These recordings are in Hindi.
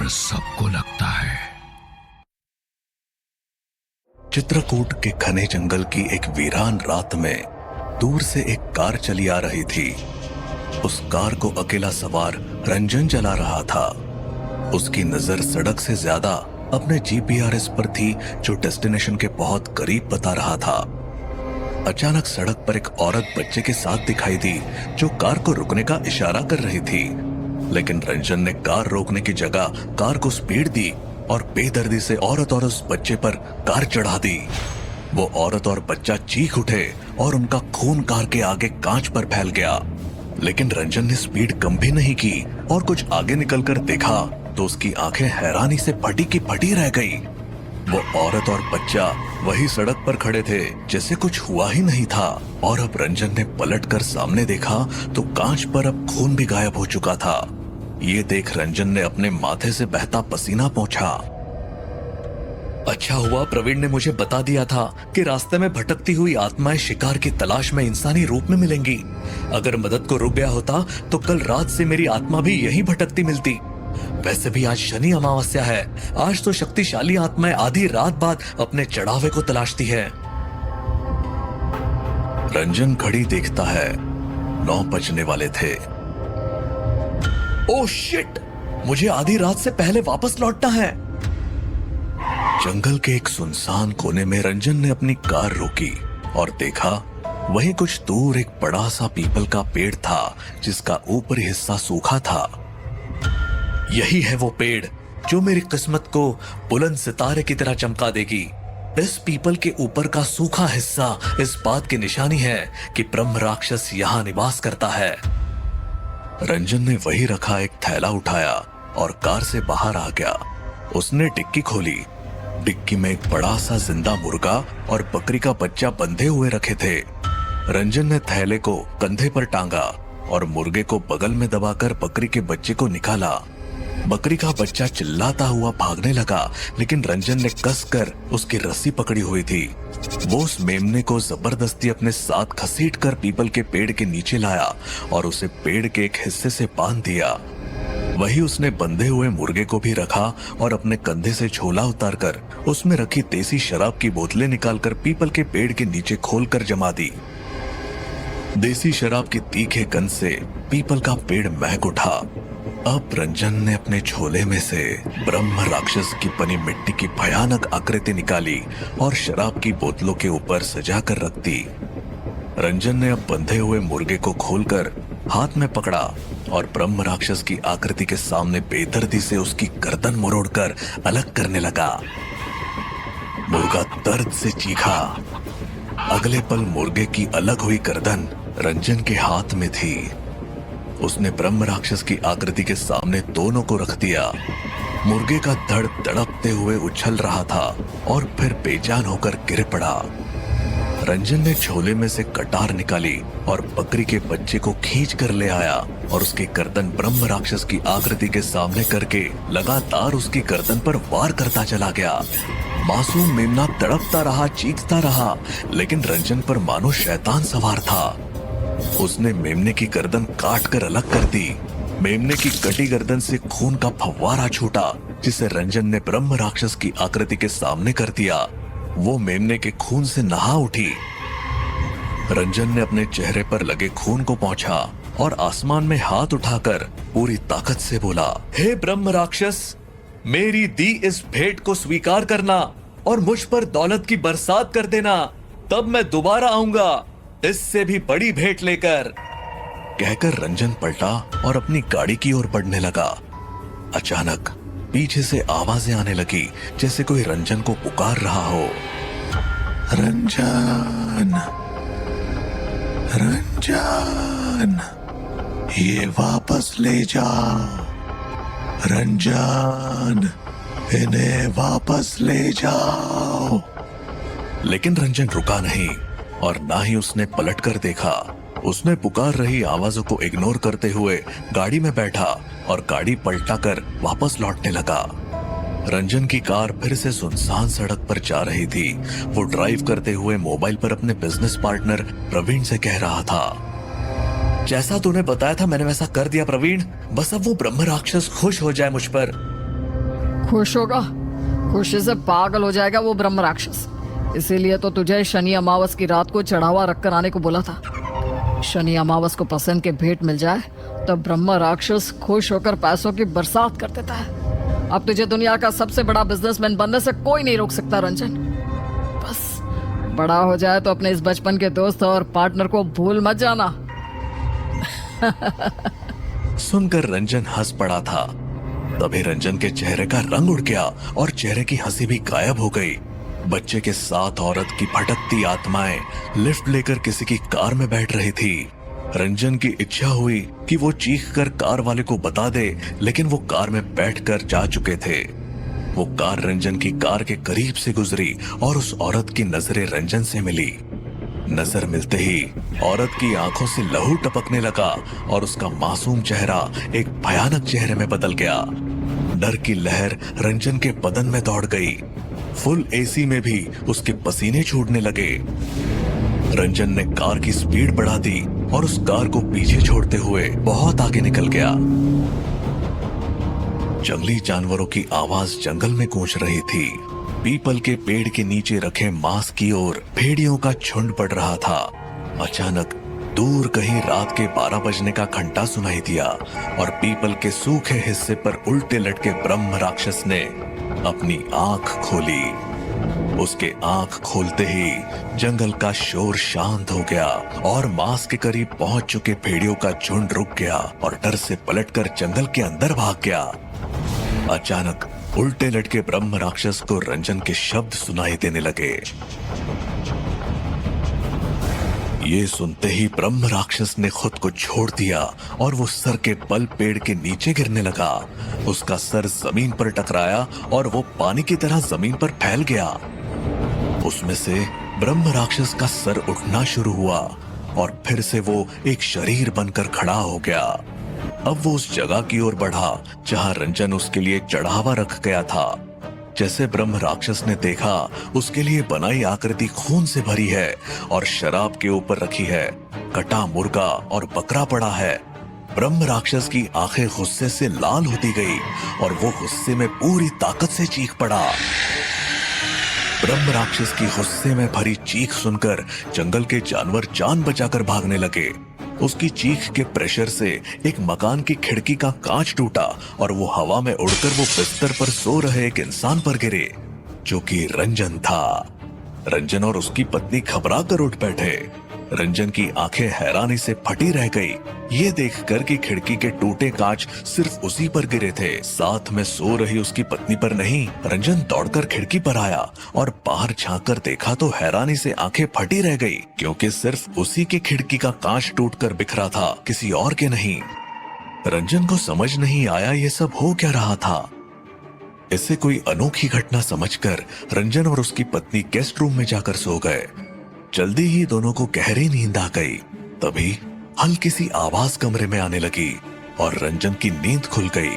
और सबको लगता है। चित्रकूट के घने जंगल की एक वीरान रात में दूर से एक कार चली आ रही थी। उस कार को अकेला सवार रंजन चला रहा था। उसकी नजर सड़क से ज्यादा अपने जीपीआरएस पर थी, जो डेस्टिनेशन के बहुत करीब बता रहा था। अचानक सड़क पर एक औरत बच्चे के साथ दिखाई दी, जो कार को रुकने का इशारा कर रही थी। लेकिन रंजन ने कार रोकने की जगह कार को स्पीड दी और बेदर्दी से औरत और उस बच्चे पर कार चढ़ा दी। वो औरत और बच्चा चीख उठे और उनका खून कार के आगे कांच पर फैल गया। लेकिन रंजन ने स्पीड कम भी नहीं की और कुछ आगे निकलकर देखा तो उसकी आंखें हैरानी से फटी की फटी रह गई। वो औरत और बच्चा वही सड़क पर खड़े थे जैसे कुछ हुआ ही नहीं था। और अब रंजन ने पलटकर सामने देखा तो कांच पर अब खून भी गायब हो चुका था। ये देख रंजन ने अपने माथे से बहता पसीना पोंछा। अच्छा हुआ प्रवीण ने मुझे बता दिया था कि रास्ते में भटकती हुई आत्माएं शिकार की तलाश में इंसानी रूप में मिलेंगी। अगर मदद को रुक गया होता तो कल रात से मेरी आत्मा भी यहीं भटकती मिलती। वैसे भी आज शनि अमावस्या है। आज तो शक्तिशाली आत्माएं आधी रात बाद अपने चढ़ावे को तलाशती है। रंजन घड़ी देखता है, 9 बजने वाले थे। ओह शिट, मुझे आधी रात से पहले वापस लौटना है। जंगल के एक सुनसान कोने में रंजन ने अपनी कार रोकी और देखा वहीं कुछ दूर एक बड़ा सा पीपल का पेड़ था, जिसका ऊपरी हिस्सा सूखा था। यही है वो पेड़ जो मेरी किस्मत को बुलंद सितारे की तरह चमका देगी। इस पीपल के ऊपर का सूखा हिस्सा इस बात की निशानी है कि ब्रह्म राक्षस यहाँ निवास करता है। रंजन ने वही रखा एक थैला उठाया और कार से बाहर आ गया। उसने डिक्की खोली। डिक्की में एक बड़ा सा जिंदा मुर्गा और बकरी का बच्चा बंधे हुए रखे थे। रंजन ने थैले को कंधे पर टांगा और मुर्गे को बगल में दबाकर बकरी के बच्चे को निकाला। बकरी का बच्चा चिल्लाता हुआ भागने लगा, लेकिन रंजन ने कसकर उसकी रस्सी पकड़ी हुई थी। वो उस मेमने को जबरदस्ती अपने साथ घसीटकर पीपल के पेड़ के नीचे लाया और उसे पेड़ के एक हिस्से से बांध दिया। वही उसने बंधे हुए मुर्गे को भी रखा और अपने कंधे से झोला उतारकर उसमें रखी देसी शराब की बोतलें निकालकर पीपल के पेड़ के नीचे खोलकर जमा दी। देसी शराब की तीखे गंध से पीपल का पेड़ महक उठा। अब रंजन ने अपने झोले में से ब्रह्म राक्षस की बनी मिट्टी की भयानक आकृति निकाली और शराब की बोतलों के ऊपर सजा कर रख दी। रंजन ने अब बंधे हुए मुर्गे को खोलकर हाथ में पकड़ा और ब्रह्म राक्षस की आकृति के सामने बेदर्दी से उसकी गर्दन मरोड़कर अलग करने लगा। मुर्गा दर्द से चीखा। अगले पल मुर्गे की अलग हुई गर्दन रंजन के हाथ में थी। उसने ब्रह्म राक्षस की आकृति के सामने दोनों को रख दिया। मुर्गे का धड़ तड़पते हुए उछल रहा था और फिर बेजान होकर गिर पड़ा। रंजन ने झोले में से कटार निकाली और बकरी के बच्चे को खींच कर ले आया और उसकी गर्दन ब्रह्म राक्षस की आकृति के सामने करके लगातार उसकी गर्दन पर वार करता चला गया। मासूम मेमना तड़पता रहा, चीखता रहा, लेकिन रंजन पर मानो शैतान सवार था। उसने मेमने की गर्दन काट कर अलग कर दी। मेमने की कटी गर्दन से खून का फव्वारा छूटा, जिसे रंजन ने ब्रह्म राक्षस की आकृति के सामने कर दिया। वो मेमने के खून से नहा उठी। रंजन ने अपने चेहरे पर लगे खून को पोंछा और आसमान में हाथ उठाकर पूरी ताकत से बोला, हे ब्रह्म राक्षस, मेरी दी इस भेंट को स्वीकार करना और मुझ पर दौलत की बरसात कर देना, तब मैं दोबारा आऊंगा इससे भी बड़ी भेंट लेकर। कहकर रंजन पलटा और अपनी गाड़ी की ओर बढ़ने लगा। अचानक पीछे से आवाजें आने लगी, जैसे कोई रंजन को पुकार रहा हो। रंजन, रंजन, ये वापस ले जाओ। रंजन, इन्हें वापस ले जाओ। लेकिन रंजन रुका नहीं और ना ही उसने पलटकर देखा। उसने पुकार रही आवाजों को इग्नोर करते हुए गाड़ी में बैठा और गाड़ी पलटाकर वापस लौटने लगा। रंजन की कार फिर से सुनसान सड़क पर जा रही थी। वो ड्राइव करते हुए मोबाइल पर अपने बिजनेस पार्टनर प्रवीण से कह रहा था, जैसा तूने बताया था मैंने वैसा कर दिया प्रवीण, बस अब वो ब्रह्म राक्षस खुश हो जाए मुझ पर। खुश होगा, खुशी से पागल हो जाएगा वो ब्रह्म राक्षस। इसीलिए तो तुझे शनि अमावस की रात को चढ़ावा रखकर आने को बोला था। शनि अमावस को पसंद के भेंट मिल जाए तो ब्रह्म राक्षस खुश होकर पैसों की बरसात कर देता है। अब तुझे दुनिया का सबसे बड़ा बिजनेसमैन बनने से कोई नहीं रोक सकता रंजन। बस बड़ा हो जाए तो अपने इस बचपन के दोस्त और पार्टनर को भूल मत जाना। सुनकर रंजन हंस पड़ा था। तभी रंजन के चेहरे का रंग उड़ गया और चेहरे की हंसी भी गायब हो गई। बच्चे के साथ औरत की भटकती आत्माएं लिफ्ट लेकर किसी की कार में बैठ रही थी। रंजन की इच्छा हुई कि वो चीख कर कार वाले को बता दे, लेकिन वो कार में बैठकर जा चुके थे। वो कार रंजन की कार के करीब से गुजरी और उस औरत की नजरें रंजन से मिली। नजर मिलते ही औरत की आंखों से लहू टपकने लगा और उसका मासूम चेहरा एक भयानक चेहरे में बदल गया। डर की लहर रंजन के बदन में दौड़ गई। फुल एसी में भी उसके पसीने छूटने लगे। रंजन ने कार की स्पीड बढ़ा दी और उस कार को पीछे छोड़ते हुए बहुत आगे निकल गया। जंगली जानवरों की आवाज जंगल में गूंज रही थी। पीपल के पेड़ के नीचे रखे मांस की ओर भेड़ियों का झुंड बढ़ रहा था। अचानक दूर कहीं रात के 12 बजने का घंटा सुनाई दिया और पीपल के सूखे हिस्से पर उल्टे लटके ब्रह्म राक्षस ने अपनी आंख खोली। उसके आंख खोलते ही जंगल का शोर शांत हो गया और मांस के करीब पहुंच चुके भेड़ियों का झुंड रुक गया और डर से पलटकर जंगल के अंदर भाग गया। अचानक उल्टे लटके ब्रह्म राक्षस को रंजन के शब्द सुनाई देने लगे। ये सुनते ही ब्रह्म राक्षस ने खुद को छोड़ दिया और वो सर के बल पेड़ के नीचे गिरने लगा। उसका सर जमीन पर टकराया और वो पानी की तरह जमीन पर फैल गया। उसमें से ब्रह्म राक्षस का सर उठना शुरू हुआ और फिर से वो एक शरीर बनकर खड़ा हो गया। अब वो उस जगह की ओर बढ़ा जहां रंजन उसके लिए चढ़ावा रख गया था। जैसे ब्रह्म राक्षस ने देखा, उसके लिए बनाई आकृति खून से भरी है और शराब के ऊपर रखी है। कटा मुर्गा और बकरा पड़ा है। ब्रह्म राक्षस की आंखें गुस्से से लाल होती गई और वो गुस्से में पूरी ताकत से चीख पड़ा। ब्रह्म राक्षस की गुस्से में भरी चीख सुनकर जंगल के जानवर जान बचाकर भागने लगे। उसकी चीख के प्रेशर से एक मकान की खिड़की का कांच टूटा और वो हवा में उड़कर वो बिस्तर पर सो रहे एक इंसान पर गिरे, जो कि रंजन था। रंजन और उसकी पत्नी घबरा कर उठ बैठे। रंजन की आंखें हैरानी से फटी रह गई, ये देखकर कि खिड़की के टूटे कांच सिर्फ उसी पर गिरे थे, साथ में सो रही उसकी पत्नी पर नहीं। रंजन दौड़कर खिड़की पर आया और बाहर झांक कर देखा तो हैरानी से आंखें फटी रह गई, क्योंकि सिर्फ उसी की खिड़की का कांच टूटकर बिखरा था, किसी और के नहीं। रंजन को समझ नहीं आया ये सब हो क्या रहा था। इसे कोई अनोखी घटना समझकर रंजन और उसकी पत्नी गेस्ट रूम में जाकर सो गए। जल्दी ही दोनों को गहरी नींद आ गई। तभी हल्की सी आवाज कमरे में आने लगी और रंजन की नींद खुल गई।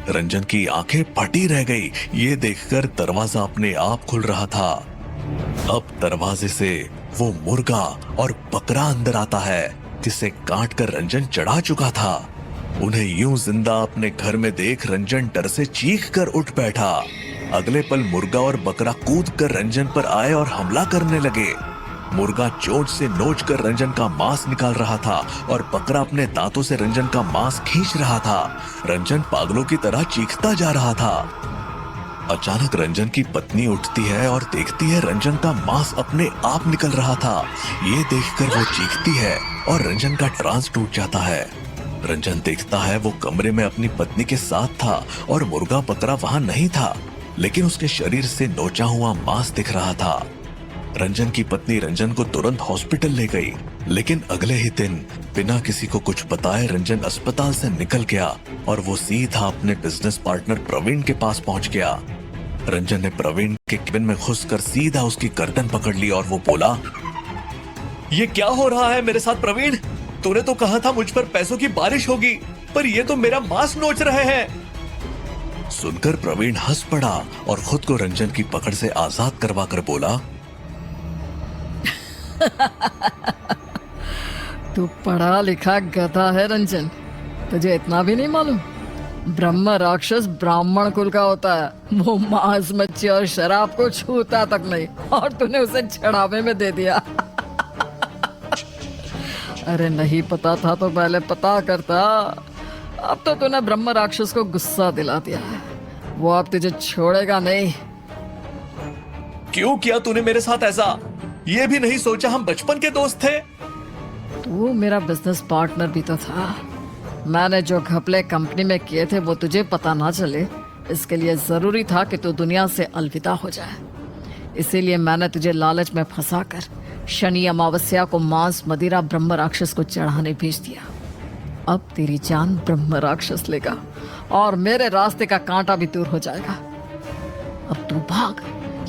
रंजन की आंखें फटी रह गई, ये देखकर दरवाजा अपने आप खुल रहा था। अब दरवाजे से वो मुर्गा और बकरा अंदर आता है, जिसे काट कर रंजन चढ़ा चुका था। उन्हें यूं जिंदा अपने घर में देख रंजन डर से चीख कर उठ बैठा। अगले पल मुर्गा और बकरा कूद कर रंजन पर आए और हमला करने लगे। मुर्गा चोंच से नोच कर रंजन का मांस निकाल रहा था और बकरा अपने दांतों से रंजन का मांस खींच रहा था। रंजन पागलों की तरह चीखता जा रहा था। अचानक रंजन की पत्नी उठती है और देखती है रंजन का मांस अपने आप निकल रहा था। ये देखकर वो चीखती है और रंजन का ट्रांस टूट जाता है। रंजन देखता है वो कमरे में अपनी पत्नी के साथ था और मुर्गा बकरा वहां नहीं था, लेकिन उसके शरीर से नोचा हुआ मांस दिख रहा था। रंजन की पत्नी रंजन को तुरंत हॉस्पिटल ले गई, लेकिन अगले ही दिन बिना किसी को कुछ बताए रंजन अस्पताल से निकल गया और वो सीधा अपने बिजनेस पार्टनर प्रवीण के पास पहुंच गया। रंजन ने प्रवीण के केबिन में घुसकर सीधा उसकी गर्दन पकड़ ली और वो बोला, ये क्या हो रहा है मेरे साथ प्रवीण? तूने तो कहा था मुझ पर पैसों की बारिश होगी, पर ये तो मेरा मांस नोच रहे हैं। सुनकर प्रवीण हंस पड़ा और खुद को रंजन की पकड़ से आजाद करवाकर बोला, तू पढ़ा लिखा गधा है रंजन, तुझे इतना भी नहीं मालूम? ब्रह्म राक्षस ब्राह्मण कुल का होता है। वो मांस मच्छी और शराब को छूता तक नहीं, और तूने उसे चढ़ावे में दे दिया। अरे नहीं पता था तो पहले पता करता। अब तो तूने ब्रह्म राक्षस को गुस्सा दिला दिया है, वो अब तुझे छोड़ेगा नहीं। क्यों किया तूने मेरे साथ ऐसा? ये भी नहीं सोचा हम बचपन के दोस्त थे? तू मेरा बिजनेस पार्टनर भी तो था। मैंने जो घपले कंपनी में किए थे वो तुझे पता ना चले, इसके लिए जरूरी था कि तू दुनिया से अलविदा हो जाए। इसीलिए मैंने तुझे लालच में फंसाकर शनि अमावस्या को मांस मदिरा ब्रह्म राक्षस को चढ़ाने भेज दिया। अब तेरी जान ब्रह्म राक्षस लेगा और मेरे रास्ते का कांटा भी दूर हो जाएगा। अब तू भाग,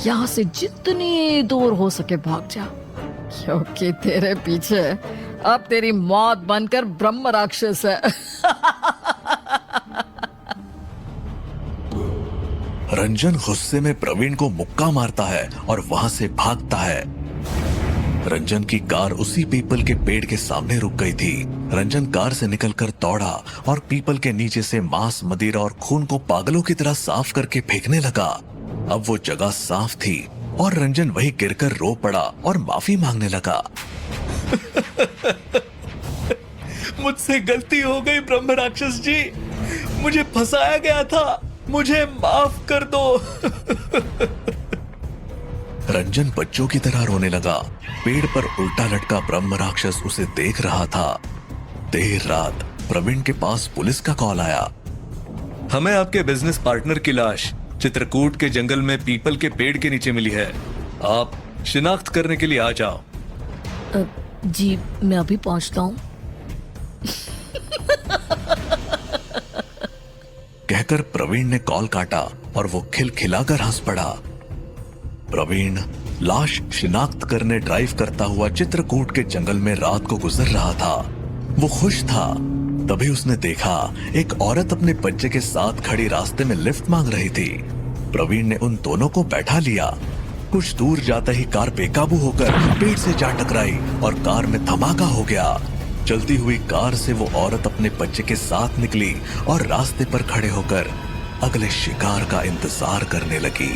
यहाँ से जितनी दूर हो सके भाग जा, क्योंकि तेरे पीछे अब तेरी मौत बनकर ब्रह्म राक्षस है। रंजन गुस्से में प्रवीण को मुक्का मारता है और वहां से भागता है। रंजन की कार उसी पीपल के पेड़ के सामने रुक गई थी। रंजन कार से निकलकर दौड़ा और पीपल के नीचे से मांस मदिरा और खून को पागलों की तरह साफ करके फेंकने लगा। अब वो जगह साफ थी और रंजन वहीं गिरकर रो पड़ा और माफी मांगने लगा। मुझसे गलती हो गई ब्रह्म राक्षस जी, मुझे फंसाया गया था, मुझे माफ कर दो। रंजन बच्चों की तरह रोने लगा। पेड़ पर उल्टा लटका ब्रह्म राक्षस उसे देख रहा था। देर रात प्रवीण के पास पुलिस का कॉल आया। हमें आपके बिजनेस पार्टनर की लाश चित्रकूट के जंगल में पीपल के पेड़ के नीचे मिली है। आप शिनाख्त करने के लिए आ जाओ। जी मैं अभी पहुंचता हूँ। कहकर प्रवीण ने कॉल काटा और वो खिलखिलाकर हंस पड़ा। प्रवीण लाश शिनाख्त करने ड्राइव करता हुआ चित्रकूट के जंगल में रात को गुजर रहा था। वो खुश था। तभी उसने देखा एक औरत अपने बच्चे के साथ खड़ी रास्ते में लिफ्ट मांग रही थी। प्रवीण ने उन दोनों को बैठा लिया। कुछ दूर जाते ही कार बेकाबू होकर पेड़ से जा टकराई और कार में धमाका हो गया। चलती हुई कार से वो औरत अपने बच्चे के साथ निकली और रास्ते पर खड़े होकर अगले शिकार का इंतजार करने लगी।